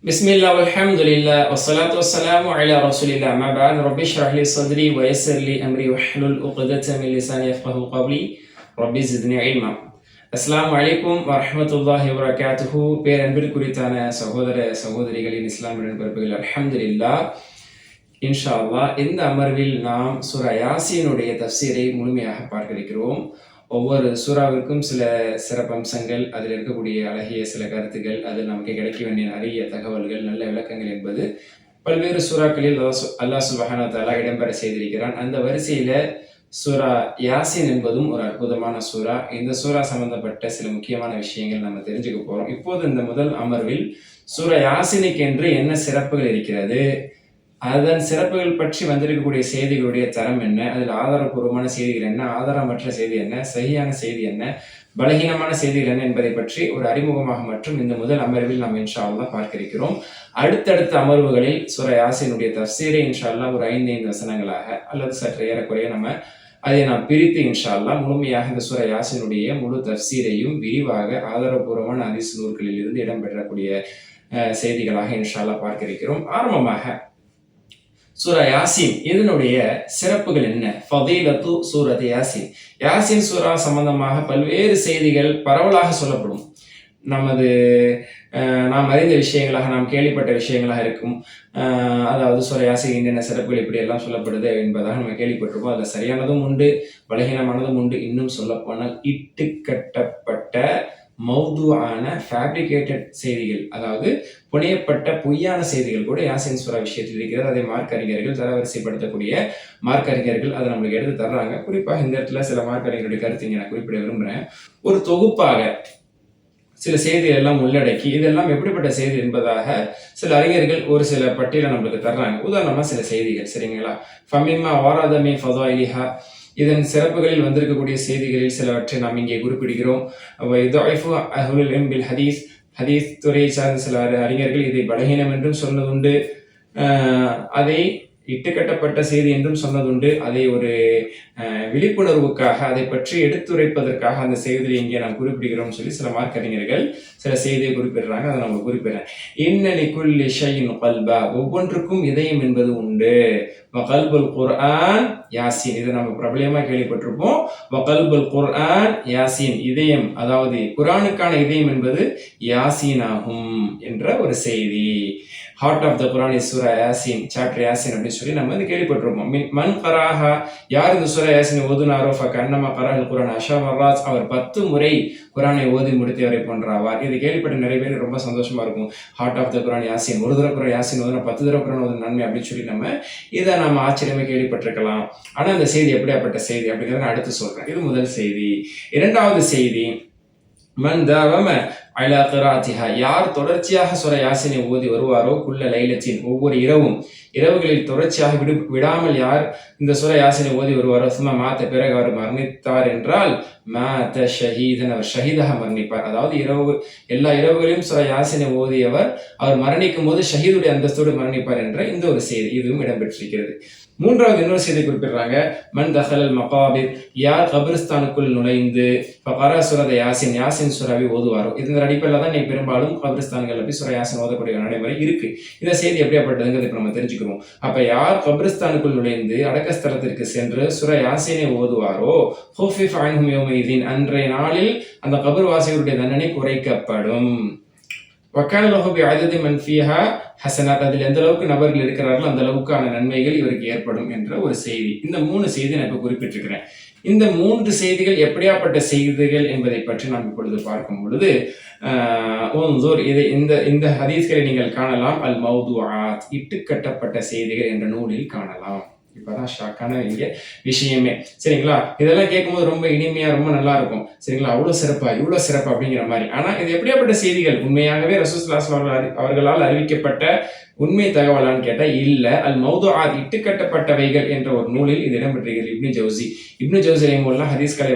بسم الله والحمد لله والصلاة والسلام على رسول الله ما بعد رب اشرح لي صدري ويسر لي أمري واحلل عقدة من لساني يفقهوا قولي رب زدني علما. அஸ்ஸலாமு அலைக்கும் வரஹ்மத்துல்லாஹி வபரகாத்துஹு. பேரன்பிற்குரித்தான சகோதர சகோதரிகளின் இஸ்லாமிய நண்பர்கள், அல்ஹம்துலில்லாஹ். இன்ஷா அல்லாஹ் இந்த அமர்வில் நாம் சூரா யாசீனுடைய தஃப்சீரை முழுமையாக பார்க்க இருக்கிறோம். ஒவ்வொரு சூறாவிற்கும் சில சிறப்பம்சங்கள், அதில் இருக்கக்கூடிய அழகிய சில கருத்துக்கள், அதில் நமக்கு கிடைக்க வேண்டிய அரிய தகவல்கள், நல்ல விளக்கங்கள் என்பது பல்வேறு சூறாக்களில் அல்லாஹ் சுப்ஹானஹு வ தஆலா இடம்பெற செய்திருக்கிறான். அந்த வரிசையில சூரா யாசின் என்பதும் ஒரு அற்புதமான சூறா. இந்த சூறா சம்பந்தப்பட்ட சில முக்கியமான விஷயங்கள் நம்ம தெரிஞ்சுக்க போறோம். இப்போது இந்த முதல் அமர்வில் சூரா யாசினுக்கு என்று என்ன சிறப்புகள் இருக்கிறது, அதன் சிறப்புகள் பற்றி வந்திருக்கக்கூடிய செய்திகளுடைய தரம் என்ன, அதில் ஆதாரபூர்வமான செய்திகள் என்ன, ஆதாரமற்ற செய்தி என்ன, சரியான செய்தி என்ன, பலகீனமான செய்திகள் என்ன என்பதை பற்றி ஒரு அறிமுகமாக மற்றும் இந்த முதல் அமர்வில் நாம் இன்ஷா அல்லாஹ் பார்க்க இருக்கிறோம். அடுத்தடுத்த அமர்வுகளில் சூரா யாசீனுடைய தஃப்சீரை இன்ஷா அல்லாஹ் ஒரு 5 வசனங்களாக அல்லது சற்று ஏறக்குறைய நம்ம அதை நாம் பிரித்து இன்ஷா அல்லாஹ் முழுமையாக இந்த சூரா யாசீனுடைய முழு தஃப்சீரையும் விரிவாக ஆதாரபூர்வமான ஹதீஸ் நூல்களில் இருந்து இடம்பெறக்கூடிய செய்திகளாக இன்ஷா அல்லாஹ் பார்க்க இருக்கிறோம். ஆரம்பமாக சூரா யாசீன், இதனுடைய சிறப்புகள் என்ன? ஃபதீலத்து சூரத் யாசீன். யாசீன் சூரா சம்பந்தமாக பல்வேறு செய்திகள் பரவலாக சொல்லப்படும். நாம் அறிந்த விஷயங்களாக, நாம் கேள்விப்பட்ட விஷயங்களாக இருக்கும். அதாவது சூரா யாசீன் என்னென்ன சிறப்புகள் இப்படி எல்லாம் சொல்லப்படுது என்பதாக நம்ம கேள்விப்பட்டிருப்போம். அதில் சரியானதும் உண்டு, பலகீனமானதும் உண்டு. இன்னும் சொல்லப்போனால் இட்டுக்கட்டப்பட்ட மௌதுஆன ஃபேப்ரிகேட்டட் செய்திகள், அதாவது புனையப்பட்ட பொய்யான செய்திகள் கூட யாசீன் சூரா விஷயத்தில் இருக்கிறது. அதை மார்க் அறிஞர்கள், தரவரிசைப்படுத்தக்கூடிய மார்க் அறிஞர்கள் அதை நம்மளுக்கு எடுத்து தர்றாங்க. குறிப்பாக இந்த இடத்துல சில மார்க் அறிஞருடைய கருத்து நான் குறிப்பிட விரும்புகிறேன். ஒரு தொகுப்பாக சில செய்திகள் எல்லாம் உள்ளடக்கி இதெல்லாம் எப்படிப்பட்ட செய்தி என்பதாக சில அறிஞர்கள் ஒரு சில பட்டியலை நம்மளுக்கு தர்றாங்க. உதாரணமா சில செய்திகள், சரிங்களா? ஃபமிம்மா வாராதமி ஃபதாயிலிஹா, இதன் சிறப்புகளில் வந்திருக்கக்கூடிய செய்திகளில் சிலவற்றை நாம் இங்கே குறிப்பிடுகிறோம். ஹதீஸ் துறையை சார்ந்த சில அறிஞர்கள் இதை பலகீனம் என்றும் சொன்னதுண்டு, அதை இட்டுக்கட்டப்பட்ட செய்தி என்றும் சொன்னதுண்டு. அதை ஒரு விழிப்புணர்வுக்காக, அதை பற்றி எடுத்துரைப்பதற்காக அந்த செய்தியை இங்கே நாம் குறிப்பிடுகிறோம் சொல்லி சில மார்க் அறிஞர்கள் சில செய்தியை குறிப்பிடுறாங்க. அதை நம்ம குறிப்பிடுறேன். இன்னலி குல்லி ஷைஇன் கல்பா, ஒவ்வொன்றுக்கும் இதயம் என்பது உண்டு. வகல்புல் குர்ஆன் யாசீன், இதை நம்ம பிரபலமா கேள்விப்பட்டிருப்போம். வகல்புல் குர்ஆன் யாசீன், இதயம், அதாவது குர்ஆனுக்கான இதயம் என்பது யாசீன் ஆகும் என்ற ஒரு செய்தி. Heart of the Quran is Surah Yaseen, chapter Yaseen அப்படின்னு சொல்லி நம்ம வந்து கேள்விப்பட்டிருப்போம். மன் கராஹா, யார் இந்த சூரா யாசீனை ஓதுனாரோ ஃபகன்னமா கரஹல் குர்ஆன் அஷா மர்ராத், அவர் 10 முறை குர்ஆனை ஓதி முடித்தவரை போன்றாவார். இது கேள்விப்பட்ட நிறைய பேர் ரொம்ப சந்தோஷமா இருக்கும். ஹார்ட் ஆஃப் த குர்ஆன் யாசீன், ஒரு தடவை குர்ஆன் யாசீன் ஓதுனா 10 தடவை குர்ஆன் ஓதுன நன்மை அப்படின்னு சொல்லி இதை நம்ம ஆச்சரியமே கேள்விப்பட்டிருக்கலாம். ஆனா இந்த செய்தி எப்படியாப்பட்ட செய்தி அப்படிங்கிறத நான் அடுத்து சொல்றேன். இது முதல் செய்தி. இரண்டாவது செய்தி, மன் தாவம அலா கிராஅத்திஹா, யார் தொடர்ச்சியாக சூரா யாசீனை ஓதி வருவாரோ, குல்ல லைலத்தின், ஒவ்வொரு இரவுகளில் தொடர்ச்சியாக விடாமல் யார் இந்த சூரா யாசீனை ஓதி வருவாரோ, சும்மா மாத்த, பிறகு அவர் மரணித்தார் என்றால் மாத ஷஹீதன், அவர் ஷஹீதாக மரணிப்பார். அதாவது எல்லா இரவுகளையும் சூரா யாசீனை ஓதியவர் அவர் மரணிக்கும் போது ஷஹீதுடைய அந்தஸ்தோடு மரணிப்பார் என்ற இந்த ஒரு செய்தி இதுவும் இடம்பெற்றிருக்கிறது. மூன்றாவது இன்னொரு செய்தி குறிப்பிடுறாங்க. மன் தஹலல் மகாபிர், யார் கபிரிஸ்தானுக்குள் நுழைந்து ஃபகரா சூரத் யாசீன், யாசீன் சூராவை ஓதுவாரோ. இதன் அடிப்படையில் தான் பெரும்பாலும் கபிரிஸ்தான்கள் போய் சூரா யாசீன் ஓதக்கூடிய நடைமுறை இருக்கு. இந்த செய்தி எப்படியாப்பட்டதுங்கிறது நம்ம தெரிஞ்சுக்கிறோம். அப்ப யார் கபிரிஸ்தானுக்குள் நுழைந்து அடக்கஸ்தலத்திற்கு சென்று சூரா யாசீனை ஓதுவாரோ, ஹுஃபிஃப அன்ஹும் யௌமைதீன், அன்றைய நாளில் அந்த கபர்வாசிகளுடைய தண்டனை குறைக்கப்படும். வக்கான லஹு பிஅததி மன் ஃபீஹா ஹஸனாத், அதில் எந்த அளவுக்கு நபர்கள் இருக்கிறார்களோ அந்த அளவுக்கான நன்மைகள் இவருக்கு ஏற்படும் என்ற ஒரு செய்தி. இந்த 3 செய்தி நான் இப்போ குறிப்பிட்டிருக்கிறேன். இந்த 3 செய்திகள் எப்படியாப்பட்ட செய்திகள் என்பதை பற்றி நாம் இப்பொழுது பார்க்கும் பொழுது இந்த ஹதீஸ்களை நீங்கள் காணலாம். அல் மௌதுஆத், இட்டுக்கட்டப்பட்ட செய்திகள் என்ற நூலில் காணலாம். இப்பதான் ஷாக்கான இங்க விஷயமே, சரிங்களா? இதெல்லாம் கேட்கும்போது ரொம்ப இனிமையா, ரொம்ப நல்லா இருக்கும், சரிங்களா? அவ்வளவு சிறப்பா, இவ்வளவு சிறப்பு அப்படிங்கிற மாதிரி. ஆனா இது எப்படியாப்பட்ட செய்திகள்? உண்மையாகவே ரசூல் ஸல்லல்லாஹு அலைஹி வஸல்லம் அவர்களால் அறிவிக்கப்பட்ட உண்மை தகவலான்னு கேட்டா இல்ல. அல் மௌதுஆத், இட்டுக்கட்டப்பட்டவைகள் என்ற ஒரு நூலில் இது இடம்பெற்றிருக்கிறது. இப்னு ஜௌஸி ரஹிமஹுல்லாஹ் ஹதீஸ் கலை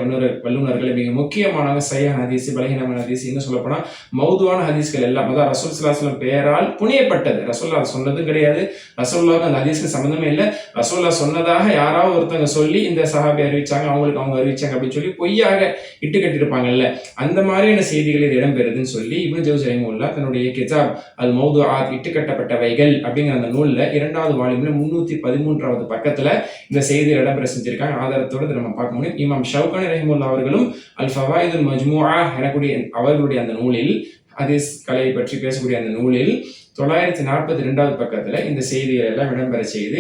வல்லுநர்கள் மிக முக்கியமான சஹீஹ் ஹதீஸ், பலகீனமான ஹதீஸ், இன்னும் சொல்ல போனா மௌதுவான ஹதீஸ்கள் எல்லாம், அதாவது ரசூல் ஸல்லல்லாஹு அலைஹி வஸல்லம் பெயரால் புனையப்பட்டது. ரசூலுல்லாஹ் சொன்னதும் கிடையாது, ரசூலுல்லாஹ்க்கு அந்த ஹதீஸ்க்கு சம்பந்தமே இல்லை, ரசூலுல்லாஹ் ரசூலுல்லாஹ் சொன்னதாக யாராவது ஒருத்தவங்க சொல்லி இந்த சஹாபி அறிவிச்சாங்க, அவங்களுக்கு அவங்க அறிவிச்சாங்க அப்படின்னு சொல்லி பொய்யாக இட்டு கட்டிருப்பாங்கல்ல, அந்த மாதிரியான செய்திகள் இது இடம்பெறுதுன்னு சொல்லி இப்னு ஜௌஸி ரஹிமஹுல்லாஹ் தன்னுடைய கிதாப் அல் மௌதுஆத் இட்டுக்கட்டப்பட்டவைகள் அப்படிங்கிற அந்த நூல்ல 2வது வால்யூம்ல 313வது பக்கத்துல இந்த செய்தியை இடம்பெற செஞ்சிருக்காங்க. ஆதாரத்தோடு நம்ம பார்க்க முடியும். இமாம் ஷவுகானி ரஹிமஹுல்லாஹ் அவர்களும் அல் ஃபவாயிதுல் மஜ்மூஆ எனக்கூடிய அவர்களுடைய அந்த நூலில், ஹதீஸ் கலை பற்றி பேசக்கூடிய அந்த நூலில் 942வது பக்கத்துல இந்த செய்திகள் எல்லாம் இடம்பெற செய்து,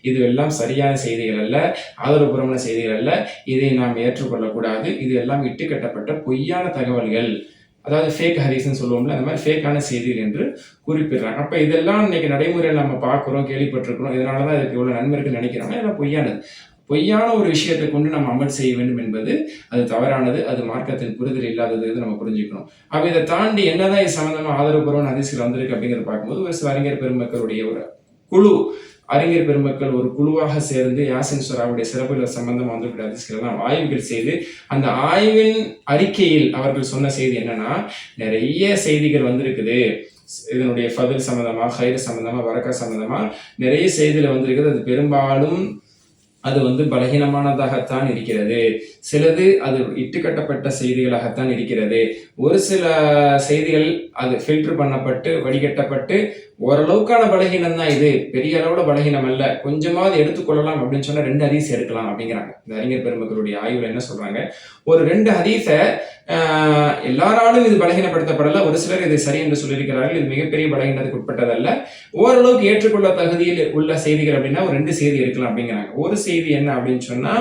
இது எல்லாம் சரியான செய்திகள் அல்ல, ஆதரவுபூர்வமான செய்திகள் அல்ல, இதை நாம் ஏற்றுக்கொள்ளக்கூடாது, இது எல்லாம் இட்டுக்கட்டப்பட்ட பொய்யான தகவல்கள், அதாவது ஃபேக் ஹதீஸ்ன்னு சொல்லுவோம்ல, அந்த மாதிரி ஃபேக்கான செய்திகள் என்று குறிப்பிடுறாங்க. அப்ப இதெல்லாம் இன்னைக்கு நடைமுறையில் நம்ம பார்க்குறோம், கேள்விப்பட்டிருக்கிறோம், இதனாலதான் இதுக்கு இவ்வளவு நன்மை இருக்குன்னு நினைக்கிறாங்க. இதெல்லாம் பொய்யானது. பொய்யான ஒரு விஷயத்தை கொண்டு நம்ம அமல் செய்ய வேண்டும் என்பது அது தவறானது, அது மார்க்கத்தின் புரிதல் இல்லாதது நம்ம புரிஞ்சுக்கணும். அப்ப இதை தாண்டி என்னதான் இது சம்பந்தமா ஆதரவுபூர்வமான ஹதீஸ்கள் வந்திருக்கு அப்படிங்கிறத பார்க்கும்போது ஒரு சில அறிஞர் பெருமக்களுடைய ஒரு குழு, அறிஞர் பெருமக்கள் ஒரு குழுவாக சேர்ந்து யாசின் சூராவுடைய சிறப்புகள் சம்பந்தமா வந்திருக்கிற ஹதீஸ்கள் எல்லாம் ஆய்வுகள் செய்து, அந்த ஆய்வின் அறிக்கையில் அவர்கள் சொன்ன செய்தி என்னன்னா, நிறைய செய்திகள் வந்திருக்குது, இதனுடைய ஃபதில் சம்பந்தமா, ஹைர் சம்பந்தமா, வரக்கா சம்பந்தமா நிறைய செய்திகள் வந்திருக்குது, அது பெரும்பாலும் அது பலகீனமானதாகத்தான் இருக்கிறது, சிலது அது இட்டுக்கட்டப்பட்ட செய்திகளாகத்தான் இருக்கிறது, ஒரு சில செய்திகள் அது ஃபில்டர் பண்ணப்பட்டு வடிகட்டப்பட்டு ஓரளவுக்கான பலகீனம் தான், இது பெரிய அளவுல பலகீனம் அல்ல, கொஞ்சமாவது எடுத்துக்கொள்ளலாம் அப்படின்னு சொன்னா 2 ஹதீஸ் எடுக்கலாம் அப்படிங்கிறாங்க. இந்த அறிஞர் பெருமக்களுடைய ஆய்வுல என்ன சொல்றாங்க, ஒரு 2 ஹதீஸ எல்லாராலும் இது பலகீனப்படுத்தப்படல, ஒரு சிலர் இது சரி என்று சொல்லியிருக்கிறார்கள், இது மிகப்பெரிய பலகீனத்துக்கு உட்பட்டதல்ல, ஓரளவுக்கு ஏற்றுக்கொள்ள தகுதியில் உள்ள செய்திகள் அப்படின்னா ஒரு 2 செய்தி எடுக்கலாம் அப்படிங்கிறாங்க. ஒரு செய்தி என்ன அப்படின்னு சொன்னா,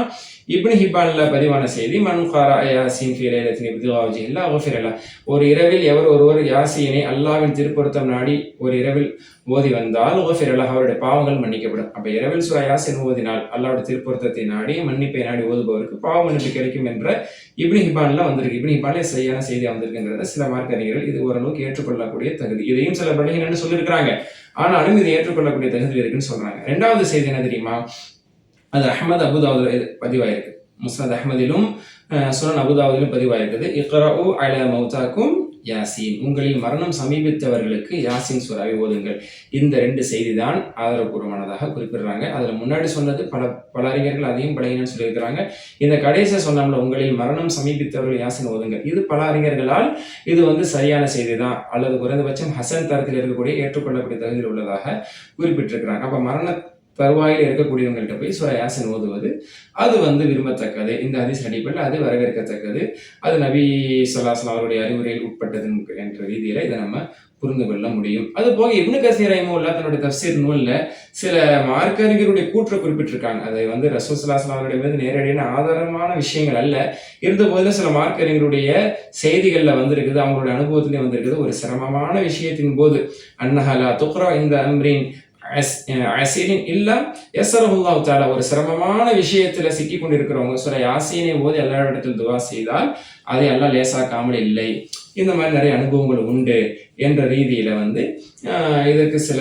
இப்னு ஹிப்பான்ல பதிவான செய்தி, மன் கரஅ யாசீன் ஃபீ லைலத்தின் இப்திகா வஜ்ஹில்லாஹ் குஃபிர லஹ், ஒரு இரவில் எவர் ஒருவர் யாசீனை அல்லாஹ்வின் திருப்பொருத்தம் நாடி ஒரு இரவில் ஓதி வந்தால் குஃபிர லஹ், அவருடைய பாவங்கள் மன்னிக்கப்படும். அப்ப இரவில் சூரா யாசீன் ஓதினால் அல்லாஹ்வுடைய திருப்பொருத்தத்தை நாடி மன்னிப்பை நாடி ஓதுபவருக்கு பாவ மன்னிப்பு கிடைக்கும் என்ற இப்னு ஹிப்பான்ல வந்திருக்கு. இப்னு ஹிப்பான்ல சரியான செய்தியா வந்திருக்குங்கிறத சில மார்க்க அறிஞர்கள் இது ஓரளவுக்கு ஏற்றுக்கொள்ளக்கூடிய தகுதி, இதையும் சில பலகீனம்னு சொல்லியிருக்கிறாங்க, ஆனாலும் இது ஏற்றுக்கொள்ளக்கூடிய தகுதி இருக்குன்னு சொல்றாங்க. 2வது செய்தி என்ன தெரியுமா, அது அஹ்மத் அபுதாவுதுல பதிவாயிருக்கு, முஸ்னத் அஹ்மதிலும் சுனன் அபுதாவுதிலும் பதிவாயிருக்குது. இக்ரஉ அலா மௌதாக்கும் யாசீன், உங்களில் மரணம் சமீபித்தவர்களுக்கு யாசீன் சூராவை ஓதுங்கள். இந்த 2 செய்தி தான் ஆதரவுபூர்வமானதாக குறிப்பிடுறாங்க. அதுல முன்னாடி சொன்னது பல அறிஞர்கள் அதையும் பலகீனம்னு சொல்லியிருக்கிறாங்க. இந்த கடைசியா சொன்னோம்ல, உங்களில் மரணம் சமீபித்தவர்கள் யாசீன் ஓதுங்கள், இது பல அறிஞர்களால் இது சரியான செய்தி தான், அல்லது குறைந்தபட்சம் ஹசன் தரத்தில் இருக்கக்கூடிய ஏற்றுக்கொள்ளக்கூடிய தகுதியில் உள்ளதாக குறிப்பிட்டிருக்கிறாங்க. அப்ப மரண தருவாயில் இருக்கக்கூடியவங்கள்ட்ட போய் சூரா யாசின் ஓதுவது அது விரும்பத்தக்கது, இந்த ஹதீஸ் அடிப்படையில் அது வரவேற்கத்தக்கது, அது நபி ஸல்லல்லாஹு அலைஹி வஸல்லம் அவருடைய அறிவுரையில் உட்பட்டது என்ற ரீதியில இதை நம்ம புரிந்து கொள்ள முடியும். அது போக இப்னு கஸீர் ரஹிமஹுல்லாஹ் தன்னுடைய தஃப்சீர் நூல்ல சில மார்க்க அறிஞருடைய கூற்றை குறிப்பிட்டிருக்காங்க. அதை ரசூல் ஸல்லல்லாஹு அலைஹி வஸல்லம் அவருடைய மீது நேரடியான ஆதாரமான விஷயங்கள் அல்ல, இருந்த போதிலும் சில மார்க்க அறிஞருடைய செய்திகள்ல வந்திருக்குது, அவங்களுடைய அனுபவத்திலே வந்திருக்குது. ஒரு சிரமமான விஷயத்தின் போது அன்னஹா லா துக்ரா இந்த அம்ரின் அஸீரின் இல்லா யஸ்ஸரஹுல்லாஹு தஆலா, ஒரு சிரமமான விஷயத்துல சிக்கி கொண்டிருக்கிறவங்க சூரா யாசீனை ஓதி அல்லாஹ்விடத்தில் துஆ செய்தால் அதை அல்லாஹ் லேசாக்காமல் இல்லை. இந்த மாதிரி நிறைய அனுபவங்கள் உண்டு என்ற ரீதியில இதற்கு சில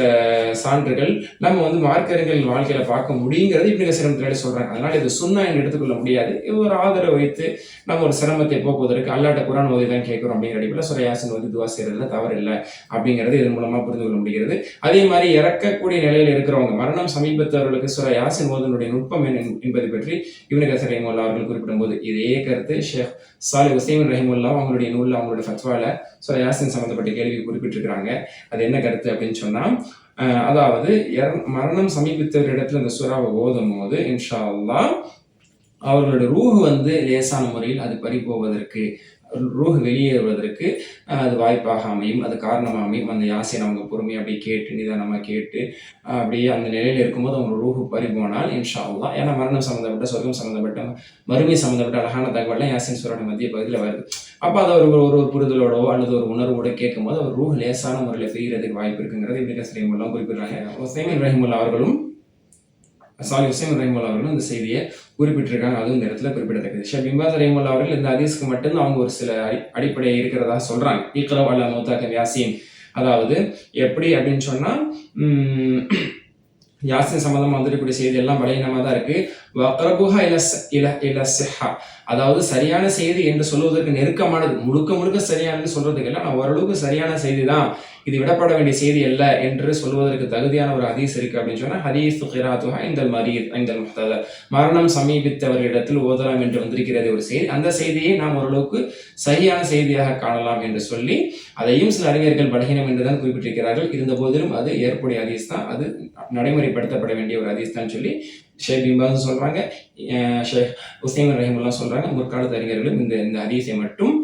சான்றுகள் நம்ம மார்க்கறிஞர்கள் வாழ்க்கையில பார்க்க முடியுங்கிறது இப்னு கஸீர் சொல்றாங்க. அதனால இது சுன்னா என்று எடுத்துக்கொள்ள முடியாது. ஒரு ஆதரவு வைத்து நம்ம ஒரு சிரமத்தை போக்குவதற்கு அல்லாஹ்ட்ட குர்ஆன் ஓதி தான் கேட்கிறோம் அப்படிங்கிற அடிப்படையில் சூரா யாசீன் ஓதி துஆ செய்யறதுல தவறு இல்லை அப்படிங்கிறது இதன் மூலமா புரிந்து கொள்ள முடிகிறது. அதே மாதிரி இறக்கக்கூடிய நிலையில் இருக்கிறவங்க, மரணம் சமீபத்தவர்களுக்கு சூரா யாசீன் ஓதுனுடைய நுட்பம் என்பதை பற்றி இப்னு கஸீர் ரஹிமஹுல்லாஹ் அவர்கள் குறிப்பிடும் போது இதே கருத்து ஷேக் சாலிஹ் உஸைமீன் ரஹிமஹுல்லாஹ் அவங்களுடைய நூல்ல அவங்களுடைய ஃபத்வால சூரா யாசீன் சம்பந்தப்பட்ட கேள்வி குறிப்பிட்டிருக்கிறாங்க. அது என்ன கருத்து அப்படின்னு சொன்னா, அதாவது மரணம் சமீபித்தவர் இடத்துல இந்த சூராவை ஓதும் போது இன்ஷா அல்லாஹ் அவர்களுடைய ரூஹ் லேசான முறையில் அது பறிபோவதற்கு, ரூஹ் வெளியேறுவதற்கு அது வாய்ப்பாக அமையும், அது காரணமாக அமையும். அந்த யாசீன் அவங்க பொறுமையை அப்படியே கேட்டு நிதானமாக கேட்டு அப்படியே அந்த நிலையில் இருக்கும்போது அவங்க ரூஹ் பறிபோனால் இன்ஷா அல்லாஹ், ஏன்னா மரணம் சம்மந்தப்பட்ட, சொர்க்கம் சம்மந்தப்பட்ட, மறுமை சம்மந்தப்பட்ட அழகான தகவல்லாம் யாசீன் சூராவோட மத்திய பகுதியில் வருது. அப்போ அதை ஒரு புரிதலோடோ அல்லது ஒரு உணர்வோட கேட்கும் போது அவர் ரூஹ் லேசான முறையில் பிரிகிறதுக்கு வாய்ப்பு இருக்குங்கிறது இப்னு கஸீர் ரஹிமஹுல்லாஹ் குறிப்பிடுறாங்க. உஸைமீன் ரஹிமஹுல்லாஹ் அவர்களும் சாலிஹ் உஸைமீன் ரஹிமஹுல்லாஹ் அவர்களும் இந்த செய்தியை குறிப்பிட்டிருக்காங்க. அதுவும் இந்த இடத்துல குறிப்பிடத்தக்கது. ஷேக் பின் பாஸ் ரஹிமஹுல்லாஹ் அவர்கள் இந்த ஹதீஸ்க்கு மட்டும்தான் அவங்க ஒரு சில அடிப்படை இருக்கிறதா சொல்றாங்க. இக்ரா அலா மௌதாக்கும் யாசீன், அதாவது எப்படி அப்படின்னு சொன்னா, யாசின் சம்பந்தமா வந்துருக்கக்கூடிய செய்தி எல்லாம் பலகீனமா தான் இருக்கு. வக்ரபுஹா இல சிஹா, அதாவது சரியான செய்தி என்று சொல்வதற்கு நெருக்கமானது, முழுக்க முழுக்க சரியானது சொல்றதுக்கு இல்லை, ஆனால் ஓரளவுக்கு சரியான செய்தி தான், இது விடப்பட வேண்டிய செய்தி அல்ல என்று சொல்வதற்கு தகுதியான ஒரு ஹதீஸ் இருக்கு அப்படின்னு சொன்னா ஹதீஸ் கிராத்துஹா இந்தல் மரீத் இந்தல் முஹ்ததர், மரணம் சமீபித்தவர்களிடத்தில் ஓதலாம் என்று வந்திருக்கிறது ஒரு செய்தி. அந்த செய்தியை நாம் ஓரளவுக்கு சரியான செய்தியாக காணலாம் என்று சொல்லி அதையும் சில அறிஞர்கள் பலகீனம் என்றுதான் குறிப்பிட்டிருக்கிறார்கள். இருந்த போதிலும் அது ஏற்புடைய ஹதீஸ் தான், அது நடைமுறைப்படுத்தப்பட வேண்டிய ஒரு ஹதீஸ் தான் சொல்லி ஷேக் பின் பாஸ் சொல்றாங்க, ஷேக் உசைமின் ரஹிமுல்லா சொல்றாங்க. முற்காலத்து அறிஞர்களும் இந்த ஹதீஸை மட்டும்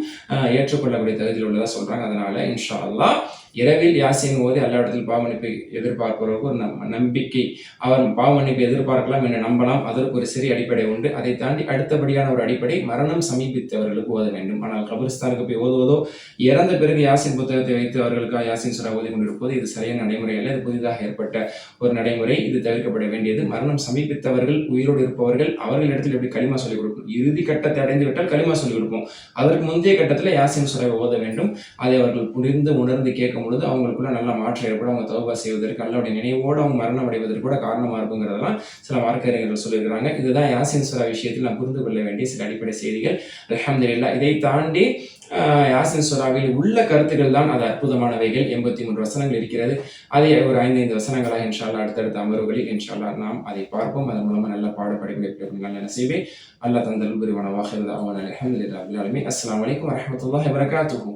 ஏற்றுக்கொள்ளக்கூடிய தகுதியில் உள்ளதா சொல்றாங்க. அதனால இன்ஷா அல்லாஹ் இரவில் யாசின் ஓதி அல்லாஹ்விடத்தில் பாவமன்னிப்பை எதிர்பார்ப்பவர்களுக்கு ஒரு நம்பிக்கை, அவர் பாவமன்னிப்பை எதிர்பார்க்கலாம் என்று நம்பலாம். அதற்கு ஒரு சிறிய அடிப்படை உண்டு. அதை தாண்டி அடுத்தபடியான ஒரு அடிப்படை மரணம் சமீபித்தவர்களுக்கு ஓத வேண்டும். ஆனால் கபிரிஸ்தானுக்கு போய் ஓதுவதோ, இறந்த பிறகு யாசின் புத்தகத்தை வைத்து அவர்களுக்காக யாசின் சூரா ஓதி கொண்டிருப்பது இது சரியான நடைமுறை அல்ல. இது புதிதாக ஏற்பட்ட ஒரு நடைமுறை, இது தவிர்க்கப்பட வேண்டியது. மரணம் சமீபித்தவர்கள், உயிரோடு இருப்பவர்கள், அவர்களிடத்தில் எப்படி களிமா சொல்லிக் கொடுக்கும், இறுதி கட்டத்தை அடைந்து விட்டால் களிமா சொல்லிக் கொடுப்போம். அதற்கு முந்தைய கட்டத்தில் யாசின் சூராவை ஓத வேண்டும். அதை அவர்கள் புரிந்து உணர்ந்து கேட்கும் பொழுது அவங்களுக்குள்ள நல்ல மாற்றம் ஏற்படும். அவங்க தௌபா செய்வதற்கு, அல்லாஹ்வுடைய நினைவோடு அவங்க மரணம் அடைவதற்கு கூட காரணமா இருக்குங்கிறதெல்லாம் சில மார்க்க அறிஞர்கள் சொல்லியிருக்கிறாங்க. இதுதான் யாசின் சூரா விஷயத்தில் நாம் புரிந்து கொள்ள வேண்டிய சில அடிப்படை செய்திகள். அல்ஹம்துலில்லாஹ். இதை தாண்டி யாசின் சூராவில் உள்ள கருத்துக்கள் தான் அது அற்புதமானவைகள். 83 வசனங்கள் இருக்கிறது. அதை ஒரு 5 வசனங்களாக இன்ஷா அல்லாஹ் அடுத்தடுத்த அமர்வுகளில் இன்ஷா அல்லாஹ் நாம் அதை பார்ப்போம். அதன் மூலமா நல்ல பாடப்படைப்பு நல்ல நசீபை அல்லாஹ் தந்தல் புரிவான. வாஹிர் தஅவானா அல்ஹம்துலில்லாஹி ரப்பில் ஆலமீன். அஸ்ஸலாமு அலைக்கும் வரஹ்மத்துல்லாஹி வபரகாத்துஹு.